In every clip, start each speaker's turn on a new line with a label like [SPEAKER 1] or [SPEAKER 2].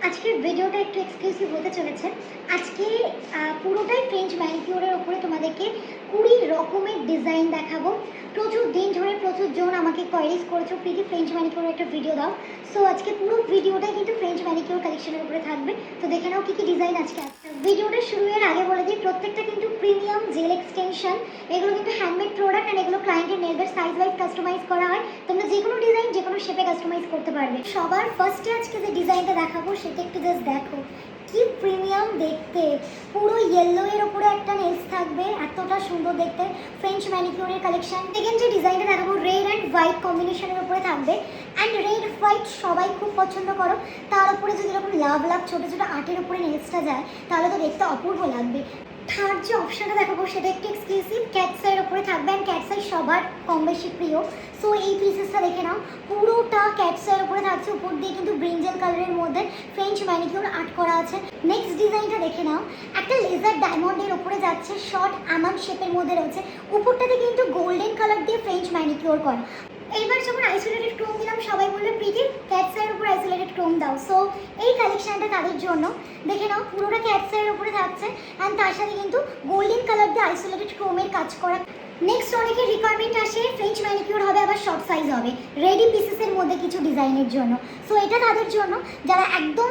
[SPEAKER 1] আজকের ভিডিওটা একটু এক্সক্লুসিভ হতে চলেছে। আজকে পুরোটাই ফ্রেঞ্চ ম্যানিকিউরের ওপরে তোমাদেরকে 20 রকমের ডিজাইন দেখাবো। প্রচুর দিন ধরে প্রচুর জন আমাকে কোয়েরিজ করেছো প্রীতি ফ্রেঞ্চ ম্যানিকিউরের একটা ভিডিও দাও। সো আজকে পুরো ভিডিওটাই কিন্তু ফ্রেঞ্চ ম্যানিকিউর কালেকশনের উপরে থাকবে। তো দেখে নাও কী কী ডিজাইন আজকে আছে। ভিডিওটা শুরুর আগে বলে দিই, প্রত্যেকটা কিন্তু প্রিমিয়াম জেল এক্সটেনশন। এগুলো কিন্তু হ্যান্ডমেড প্রোডাক্ট অ্যান্ড এগুলো ক্লায়েন্টের নেলবের সাইজ ওয়াইজ কাস্টমাইজ করা হয়। তোমরা যে কোনো ডিজাইন যে কোনো শেপে কাস্টমাইজ করতে পারবে। সবার ফার্স্টে আজকে যে ডিজাইনটা দেখাবো সেটা একটু জাস্ট দেখো, কি প্রিমিয়াম দেখতে। পুরো ইয়েলো এর উপরে একটা নেলস থাকবে, এতটা সুন্দর দেখতে ফ্রেঞ্চ ম্যানিকিউরের কালেকশন। সেকেন্ড যে ডিজাইনটা দেখাবো রেড অ্যান্ড হোয়াইট কম্বিনেশনের উপরে থাকবে। অ্যান্ড রেড হোয়াইট সবাই খুব পছন্দ করো, তার উপরে যদি এরকম লাভ লাভ ছোটো ছোটো আর্টের উপরে নেলসটা যায় তাহলে তো দেখতে অপূর্ব লাগবে। থার্ড যে অপশানটা দেখাবো সেটা একটু এক্সক্লুসিভ ক্যাটসাইয়ের উপরে থাকবে। অ্যান্ড ক্যাটসাই সবার কম বেশি প্রিয়। সো এই পিসেসটা দেখে নাও, পুরোটা ক্যাটসাইয়ের উপরে থাকছে, উপর দিয়ে কিন্তু ব্রিঞ্জেল কালারের মধ্যে ফ্রেঞ্চ ম্যানিকিউর আর্ট করা আছে। নেক্সট ডিজাইনটা দেখে নাও, একটা লেজার ডায়মন্ডের উপরে যাচ্ছে, শর্ট আমান শেপের মধ্যে রয়েছে, উপরটাতে কিন্তু গোল্ডেন কালার দিয়ে ফ্রেঞ্চ ম্যানিকিউর করা। এইবার যখন আইসোলেটেড ক্রোম দিলাম সবাই বললো প্রীতি ক্যাটসাইয়ের উপর আইসোলেটেড ক্রোম দাও। সো এই কালেকশানটা তাদের জন্য। দেখে নাও পুরোটা ক্যাটসাইয়ের উপরে থাকছে অ্যান্ড তার সাথে কিন্তু গোল্ডেন কালার দিয়ে আইসোলেটেড ক্রোমের কাজ করা। নেক্সট অনেকের রিকোয়ারমেন্ট আসে ফ্রেঞ্চ ম্যানিকিউর হবে আবার শর্ট সাইজ হবে রেডি পিসেসের মধ্যে কিছু ডিজাইনের জন্য। সো এটা তাদের জন্য যারা একদম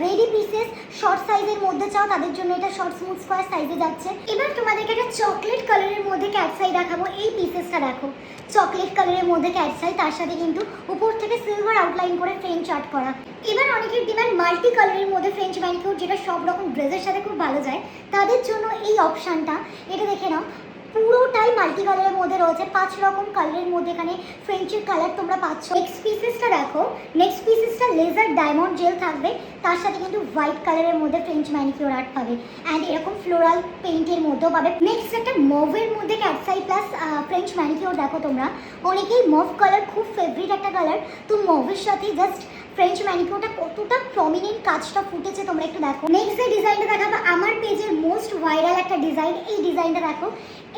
[SPEAKER 1] রেডি পিসেস শর্ট সাইজের মধ্যে চাও তাদের জন্য এটা শর্ট স্মুথ স্কোয়ার সাইজে যাচ্ছে। এবার তোমাদেরকে একটা চকলেট কালারের মধ্যে ক্যাটসাই দেখাবো। এই পিসেসটা দেখো, চকলেট কালারের মধ্যে ক্যাটসাই, তার সাথে কিন্তু উপর থেকে সিলভার আউটলাইন করে ফ্রেঞ্চ আর্ট করা। এবার অনেকের ডিমান্ড মাল্টি কালারের মধ্যে ফ্রেঞ্চ ম্যানিকিউর, যেটা সব রকম ড্রেসের সাথে খুব ভালো যায়, তাদের জন্য এই অপশানটা। এটা দেখে নাও পুরোটাই মাল্টি কালারের মধ্যে রয়েছে, 5 রকম কালারের মধ্যে এখানে ফ্রেঞ্চের কালার তোমরা পাচ্ছ। নেক্সট পিসেসটা দেখো, নেক্সট পিসেসটা লেজার ডায়মন্ড জেল থাকবে, তার সাথে কিন্তু হোয়াইট কালারের মধ্যে ফ্রেঞ্চ ম্যানিকিউর আর্ট পাবে অ্যান্ড এরকম ফ্লোরাল পেইন্টের মধ্যেও পাবে। নেক্সট একটা মভের মধ্যে ক্যাটসাই প্লাস ফ্রেঞ্চ ম্যানিকিউর দেখো তোমরা, অনেকেই মভ কালার খুব ফেভারিট একটা কালার, তো মভের সাথে জাস্ট ফ্রেঞ্চ ম্যানিকিউরটা কতটা প্রমিনেন্ট কাজটা ফুটেছে তোমরা একটু দেখো। নেক্সট যে ডিজাইনটা দেখাবো আমার পেজের মোস্ট ভাইরাল একটা ডিজাইন। এই ডিজাইনটা দেখো,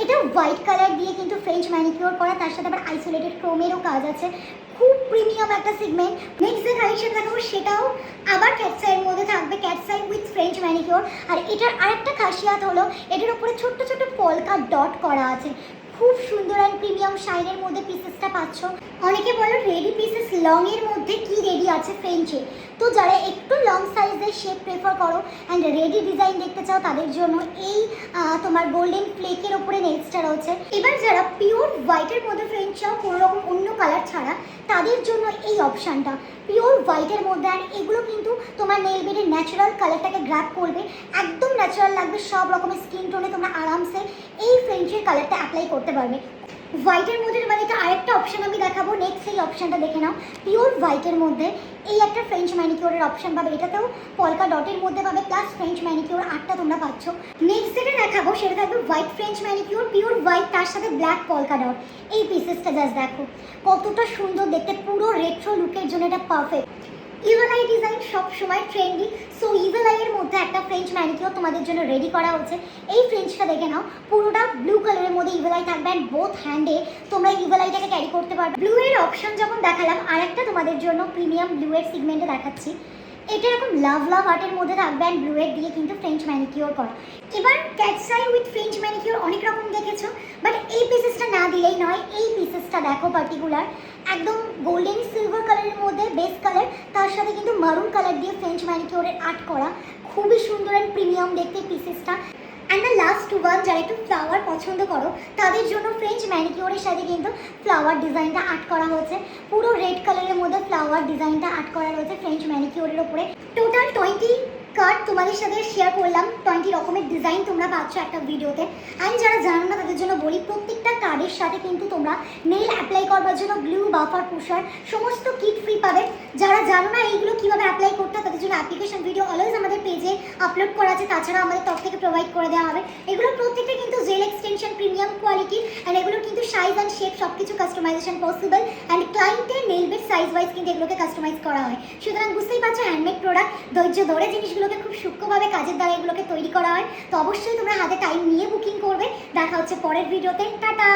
[SPEAKER 1] এটা হোয়াইট কালার দিয়ে কিন্তু ফ্রেঞ্চ ম্যানিকিউর করা, তার সাথে আবার আইসোলেটেড ক্রোমেরও কাজ আছে, খুব প্রিমিয়াম একটা সিগমেন্ট। নেক্সট যে কালেকশন দেখাবো সেটাও আবার ক্যাটসাইয়ের মধ্যে থাকবে, ক্যাটসাই উইথ ফ্রেঞ্চ ম্যানিকিউর। আর এটার আরেকটা খাসিয়াত হলো এটার উপরে ছোট্ট ছোট্ট পলকা ডট করা আছে, খুব সুন্দর অ্যান্ড প্রিমিয়াম শাইনের মধ্যে পিসেসটা পাচ্ছ। অনেকে বলো রেডি পিসেস লং এর মধ্যে কি রেডি আছে ফ্রেঞ্চে, তো যারা একটু লং সাইজের শেপ প্রেফার করো অ্যান্ড রেডি ডিজাইন দেখতে চাও তাদের জন্য এই তোমার গোল্ডেন ফ্লেকের ওপরে নেক্সটটা রয়েছে। এবার যারা পিওর হোয়াইটের মধ্যে ফ্রেঞ্চ চাও কোনো রকম অন্য কালার ছাড়া, তাদের জন্য এই অপশানটা পিওর হোয়াইটের মধ্যে। আর এগুলো কিন্তু তোমার নেল বেডের ন্যাচারাল কালারটাকে গ্র্যাব করবে, একদম ন্যাচারাল লাগবে, সব রকমের স্কিন টোনে তোমরা আরামসে এই ফ্রেঞ্চের কালারটা অ্যাপ্লাই করতে পারবে। হোয়াইটের মধ্যে তোমাদেরকে আরেকটা অপশান আমি দেখাবো। নেক্সট এই অপশানটা দেখে নাও, পিওর হোয়াইটের মধ্যে এই একটা ফ্রেঞ্চ ম্যানিকিউরের অপশান পাবে, এটাতেও পলকা ডটের মধ্যে পাবে প্লাস ফ্রেঞ্চ ম্যানিকিউর আটটা তোমরা পাচ্ছ। নেক্সট যেটা দেখাবো সেটা থাকবে white French manicure, pure white, তার সাথে ব্ল্যাক পলকা ডট। এই পিসেসটা জাস্ট দেখো কতটা সুন্দর দেখতে, পুরো রেট্রো লুকের জন্য এটা পারফেক্ট। ইভেল আই ডিজাইন সবসময় ট্রেন্ডি, সো ইভেল আইয়ের মধ্যে একটা ফ্রেঞ্চ ম্যানিকিউর তোমাদের জন্য রেডি করা হচ্ছে। এই ফ্রেঞ্চটা দেখে নাও, পুরোটা ব্লু কালারের মধ্যে ইভেল আই থাকবে অ্যান্ড বোথ হ্যান্ডে তোমরা ইভেল আইটাকে ক্যারি করতে পারবে। ব্লু এর অপশন যখন দেখালাম, আর একটা তোমাদের জন্য প্রিমিয়াম ব্লু এর সিগমেন্টে দেখাচ্ছি। এটা এরকম লাভ লাভ আর্টের মধ্যে থাকবে অ্যান্ড ব্লু এর দিয়ে কিন্তু ফ্রেঞ্চ ম্যানিকিউর করা। এবার ক্যাটসাই উইথ ফ্রেঞ্চ ম্যানিকিউর অনেক রকম দেখেছো, বাট এই পিসেসটা না দিলেই নয়। এই পিসেসটা দেখো পার্টিকুলার, একদম গোল্ডেন সিলভার কালারের মধ্যে বেস কালার, তার সাথে কিন্তু মারুন কালার দিয়ে ফ্রেঞ্চ ম্যানিকিউরের আর্ট করা, খুবই সুন্দর অ্যান্ড প্রিমিয়াম দেখতে পিসেসটা। অ্যান্ড দ্য লাস্ট ওয়ান, যারা একটু ফ্লাওয়ার পছন্দ করো তাদের জন্য ফ্রেঞ্চ ম্যানিকিউরের সাথে কিন্তু ফ্লাওয়ার ডিজাইনটা আর্ট করা হয়েছে, পুরো রেড কালারের মধ্যে ফ্লাওয়ার ডিজাইনটা আর্ট করা রয়েছে ফ্রেঞ্চ ম্যানিকিউরের ওপরে। টোটাল 20 কার্ড তোমাদের সাথে শেয়ার করলাম, 20 রকমের ডিজাইন তোমরা পাচ্ছ একটা ভিডিওতে। অ্যান্ড যারা জানো না তাদের জন্য বলি, প্রত্যেকটা কার্ডের সাথে কিন্তু তোমরা নেল অ্যাপ্লাই করবার জন্য গ্লু, বাফার, পুশার সমস্ত কিট ফ্রি পাবে। যারা জানো না এইগুলো কীভাবে অ্যাপ্লাই করতে হয় তাদের জন্য অ্যাপ্লিকেশন ভিডিও অলওয়েজ আমাদের পেজে আপলোড করা আছে, তাছাড়া আমাদের তরফ থেকে প্রোভাইড করে দেওয়া হবে। এগুলো প্রত্যেকটা কিন্তু gel extension premium quality and এগুলোর কিন্তু সাইজ অ্যান্ড শেপ সব কিছু কাস্টমাইজেশন পসিবল অ্যান্ড ক্লায়েন্টের নেল বেড সাইজ ওয়াইজ কিন্তু এগুলোকে কাস্টমাইজ করা হয়। সুতরাং বুঝতেই পারছো হ্যান্ডমেড প্রোডাক্ট, ধৈর্য ধরে জিনিসগুলোকে খুব সূক্ষ্মভাবে কাজের দ্বারা এগুলোকে তৈরি করা হয়। তো অবশ্যই তোমরা হাতে টাইম নিয়ে বুকিং করবে। দেখা হচ্ছে পরের ভিডিওতে, টাটা।